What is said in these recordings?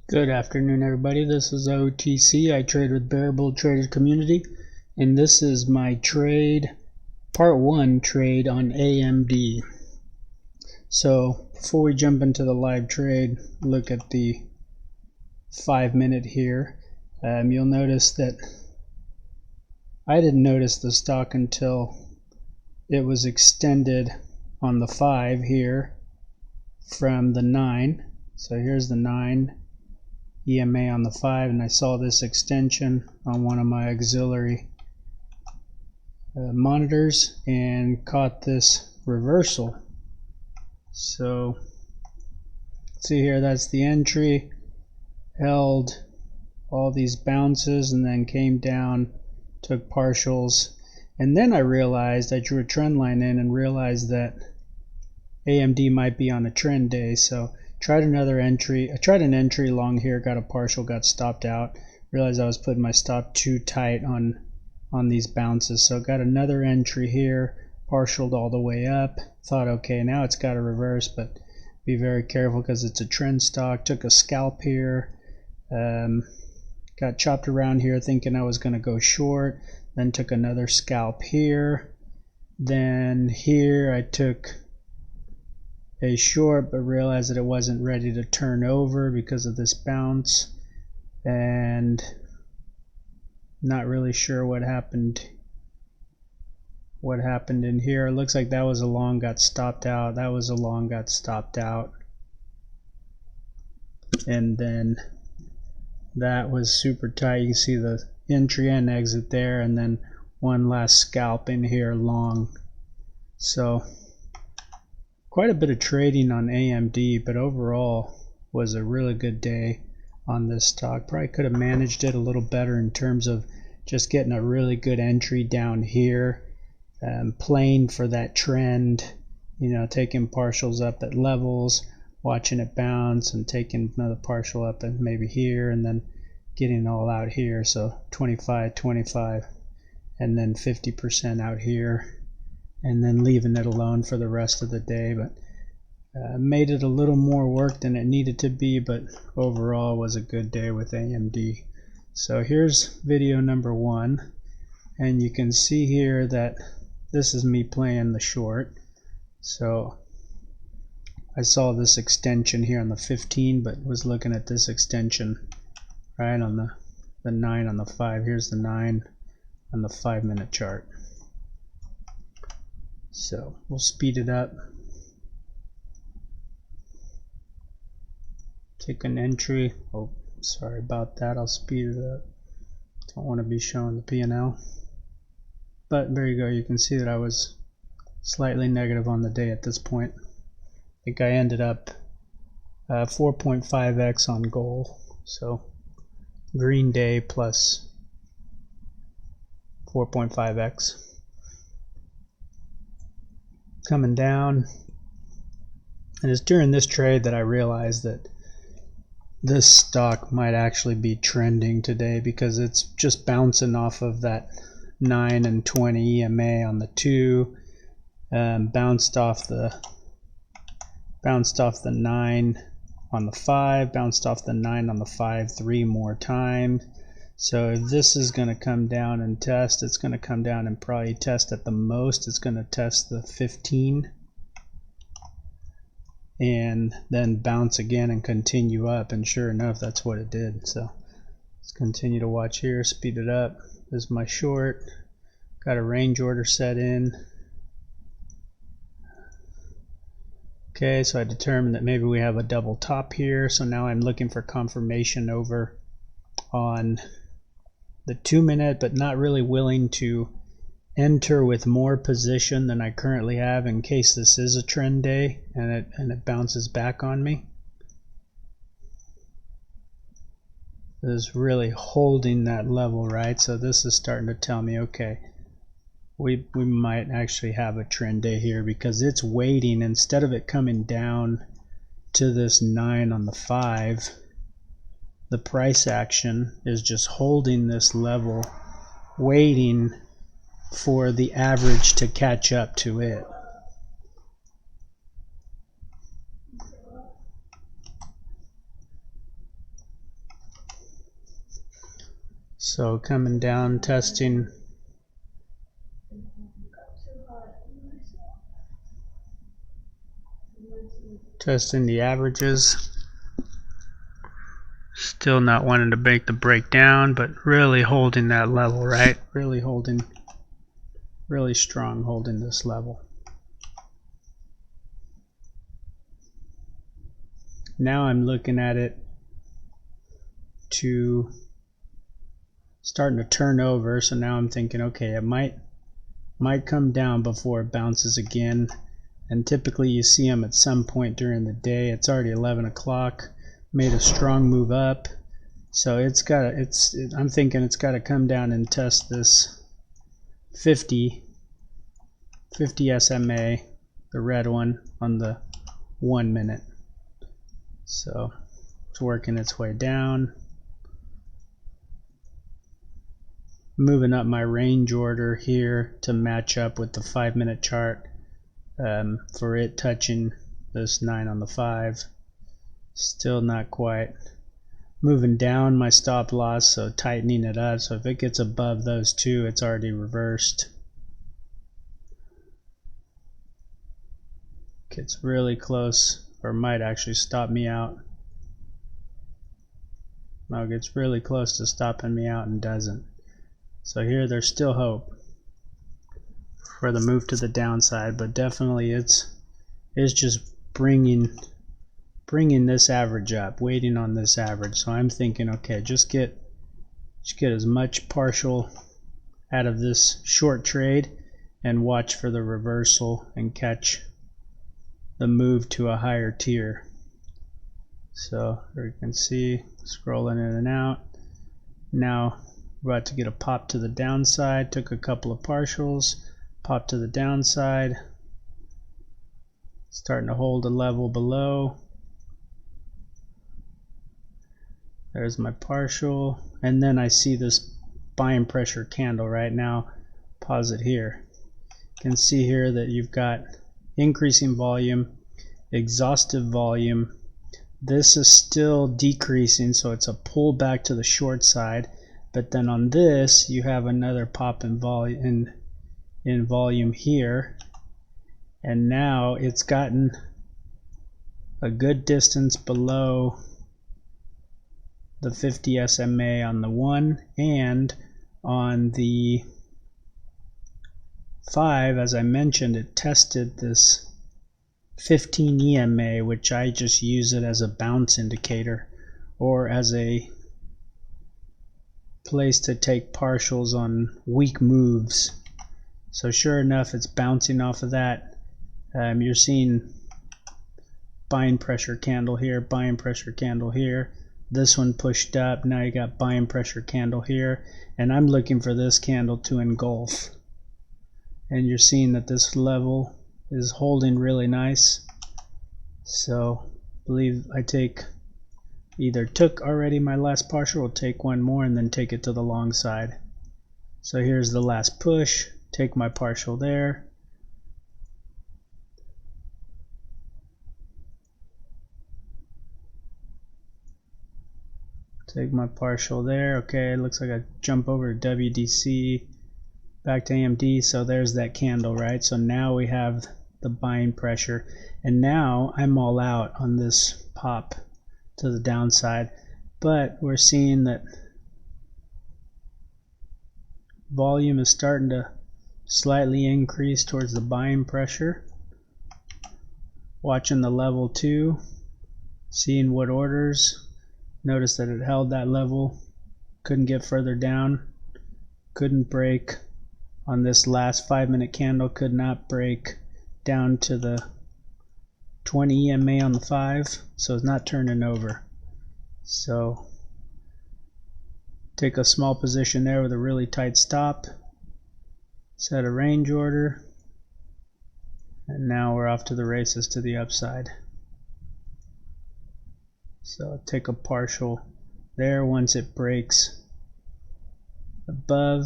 Good afternoon, everybody. This is OTC. I trade with Bearable Traders Community, and this is my trade, part 1 trade on AMD. So before we jump into the live trade, look at the 5-minute here. You'll notice that I didn't notice the stock until it was extended on the 5 here from the 9. So here's the 9. EMA on the 5, and I saw this extension on one of my auxiliary monitors and caught this reversal. So see here, that's the entry, held all these bounces and then came down, took partials, and then I realized, I drew a trend line in and realized that AMD might be on a trend day. So tried another entry. I tried an entry long here, got a partial, got stopped out. Realized I was putting my stop too tight on these bounces. So got another entry here, partialed all the way up. Thought, okay, now it's got to reverse, but be very careful because it's a trend stock. Took a scalp here. Got chopped around here thinking I was going to go short. Then took another scalp here. Then here I took a short, but realized that it wasn't ready to turn over because of this bounce, and not really sure what happened in here. It looks like that was a long, got stopped out. That was a long, got stopped out, and then that was super tight. You can see the entry and exit there, and then one last scalp in here long. So quite a bit of trading on AMD, but overall was a really good day on this stock. Probably could have managed it a little better in terms of just getting a really good entry down here, playing for that trend, you know, taking partials up at levels, watching it bounce and taking another partial up and maybe here, and then getting all out here. So 25, 25, and then 50% out here, and then leaving it alone for the rest of the day. But made it a little more work than it needed to be, but overall was a good day with AMD. So here's video number 1, and you can see here that this is me playing the short. So I saw this extension here on the 15, but was looking at this extension right on the 9 on the 5. Here's the 9 on the 5-minute chart. So we'll speed it up. Take an entry. Oh, sorry about that. I'll speed it up. Don't want to be showing the P&L. But there you go. You can see that I was slightly negative on the day at this point. I think I ended up 4.5x on goal. So green day plus 4.5x. Coming down, and it's during this trade that I realized that this stock might actually be trending today, because it's just bouncing off of that 9 and 20 EMA on the 2, bounced off the 9 on the 5, bounced off the 9 on the 5 3 more times. So if this is going to come down and test, it's going to come down and probably test at the most. It's going to test the 15 and then bounce again and continue up. And sure enough, that's what it did. So let's continue to watch here, speed it up. This is my short. Got a range order set in. Okay, so I determined that maybe we have a double top here. So now I'm looking for confirmation over on the 2-minute, but not really willing to enter with more position than I currently have in case this is a trend day and it bounces back on me. It is really holding that level, right? So this is starting to tell me, okay, we might actually have a trend day here, because it's waiting. Instead of it coming down to this 9 on the 5, the price action is just holding this level, waiting for the average to catch up to it. So coming down, testing the averages. Still not wanting to make the breakdown, but really holding that level, right? Really strong holding this level. Now I'm looking at it to starting to turn over, so now I'm thinking, okay, it might come down before it bounces again. And typically you see them at some point during the day. It's already 11 o'clock, made a strong move up, so I'm thinking it's got to come down and test this 50 SMA, the red one, on the 1 minute. So it's working its way down. Moving up my range order here to match up with the 5-minute chart for it touching this 9 on the 5. Still not quite. Moving down my stop loss, so tightening it up, so if it gets above those two, it's already reversed. Gets really close, or might actually stop me out. No, it gets really close to stopping me out and doesn't. So here there's still hope for the move to the downside, but definitely it's just bringing this average up, waiting on this average. So I'm thinking, okay, just get as much partial out of this short trade and watch for the reversal and catch the move to a higher tier. So there you can see, scrolling in and out. Now we're about to get a pop to the downside. Took a couple of partials, pop to the downside, starting to hold a level below. There's my partial, and then I see this buying pressure candle right now. Pause it here. You can see here that you've got increasing volume, exhaustive volume. This is still decreasing, so it's a pull back to the short side. But then on this, you have another pop in volume here, and now it's gotten a good distance below the 50 SMA on the 1, and on the 5, as I mentioned, it tested this 15 EMA, which I just use it as a bounce indicator or as a place to take partials on weak moves. So sure enough, it's bouncing off of that. You're seeing buying pressure candle here, buying pressure candle here. This one pushed up. Now you got buying pressure candle here, and I'm looking for this candle to engulf. And you're seeing that this level is holding really nice. So I believe I either took already my last partial, or take one more and then take it to the long side. So here's the last push, take my partial there. Take my partial there. Okay, it looks like I jump over to WDC, back to AMD, so there's that candle, right? So now we have the buying pressure, and now I'm all out on this pop to the downside, but we're seeing that volume is starting to slightly increase towards the buying pressure. Watching the level 2, seeing what orders. Notice that it held that level, couldn't get further down, couldn't break on this last 5-minute candle, could not break down to the 20 EMA on the 5, so it's not turning over. So take a small position there with a really tight stop, set a range order, and now we're off to the races to the upside. So take a partial there once it breaks above.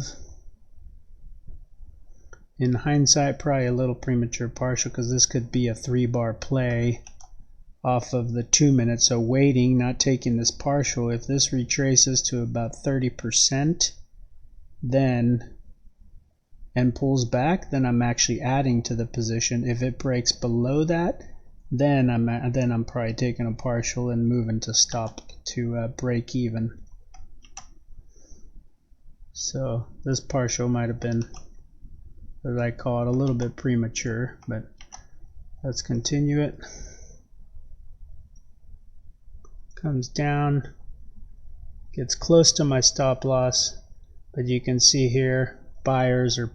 In hindsight, probably a little premature partial, because this could be a 3-bar play off of the 2 minutes, so waiting, not taking this partial. If this retraces to about 30%, then and pulls back, then I'm actually adding to the position. If it breaks below that, then I'm probably taking a partial and moving to stop to break even. So this partial might have been, as I call it, a little bit premature, but let's continue it. Comes down, gets close to my stop loss, but you can see here buyers are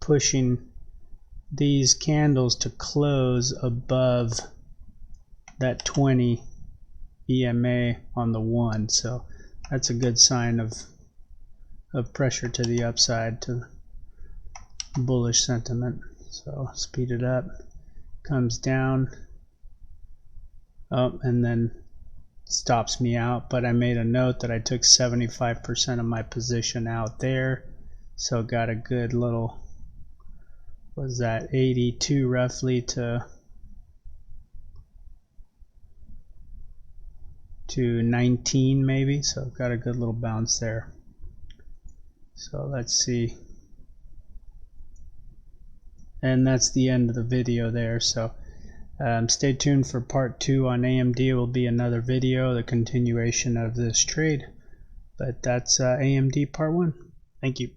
pushing these candles to close above that 20 EMA on the 1, so that's a good sign of pressure to the upside, to bullish sentiment. So speed it up, comes down, and then stops me out. But I made a note that I took 75% of my position out there, so got a good little, was that 82 roughly to 19 maybe, so got a good little bounce there. So let's see, and that's the end of the video there. So stay tuned for part 2 on AMD. It will be another video, the continuation of this trade, but that's AMD part 1. Thank you.